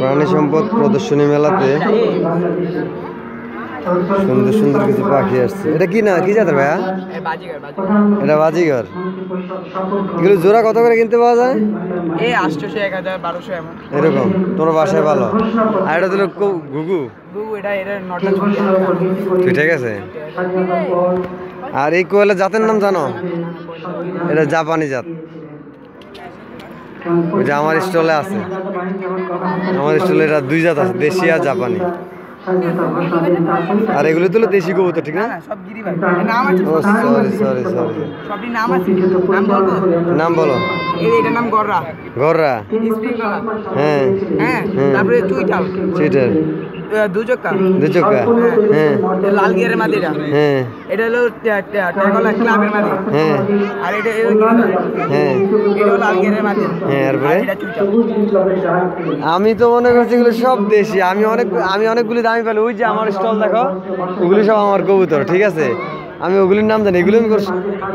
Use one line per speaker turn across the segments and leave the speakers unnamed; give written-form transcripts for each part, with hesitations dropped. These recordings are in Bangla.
প্রাণী সম্পদ প্রদর্শনী মেলাতে সুন্দর সুন্দর কিছু পাখি আসছে। এটা কি না, কি জাতের ভাইয়া? এটা বাজিঘর। এগুলো জোড়া কত করে কিনতে পাওয়া যায়?
এই 800, 1000, 1200 এমন
এরকম। তোমার বাসায় ভালো। আর এটা দিল ঘুঘু।
এটা নটা
ঠিক আছে। আর এই কোয়েলের জাতের নাম জানো? এটা জাপানি জাত। ওই যে আমার স্টলে আছে, আমার স্টলে এটা দুই জাত আছে, দেশি আর জাপানি। আর এগুলো তো দেশি কবুতর, ঠিক না?
সব গিরিবাজ নাম আছে।
ও সরি সরি সরি,
সবই নাম আছে। নাম বলবো?
নাম বলো।
এটার নাম গররা।
গররা? হ্যাঁ
হ্যাঁ। তারপরে চুইটাল।
চুইটাল।
দুচক্কা।
দুচক্কা। হ্যাঁ।
লাল গিয়ারের মাদিরা।
হ্যাঁ।
এটা হলো ট্যাগলা ক্লাবের মাদি।
হ্যাঁ।
আর এটা গিরিবাজ।
হ্যাঁ।
এটা হলো লাল গিয়ারের মাদি।
হ্যাঁ। তারপরে
এটা চুইটাল।
আমি তো মনে করছি এগুলো সব দেশি। আমি অনেকগুলি দামি পেলে, ওই যে আমার স্টল দেখো, ওগুলি সব আমার কবুতর, ঠিক আছে? আমি ওগুলির নাম জানি, এগুলো আমি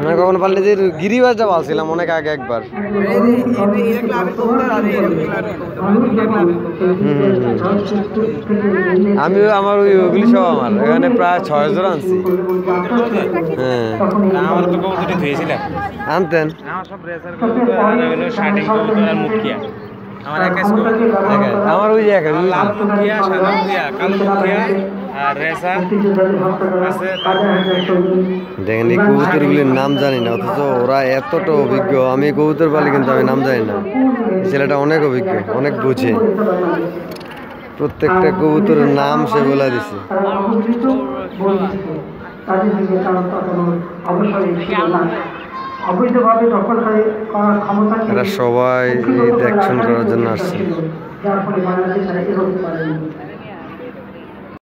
মানে কখনো পারলে যে গিরিবাজটা পালছিলাম অনেক আগে একবার। আমি আমার ওইগুলি সব আমার এখানে প্রায় 6 জোড়া আনছি। হ্যাঁ,
আমার তো কবুতরই ধুয়েছিলাম।
আনতেন?
আমার সব রেসার কবুতর আর হলো শার্টিং কবুতর আর মুখিয়া। আমার একাই
আমার ওই যে একা
লাল মুখিয়া, সাদা মুখিয়া, কালো মুখিয়া আর রেসার আছে।
দেখেন এই কবুতরগুলির নাম জানি না, অথচ ওরা এতটা অভিজ্ঞ। আমি কবুতর পালি কিন্তু আমি নাম জানি না। ছেলেটা অনেক অভিজ্ঞ, অনেক বুঝে। প্রত্যেকটা কবুতরের নাম সে বলে দিছে। এরা সবাই এই দেখশন করার জন্য আসছে।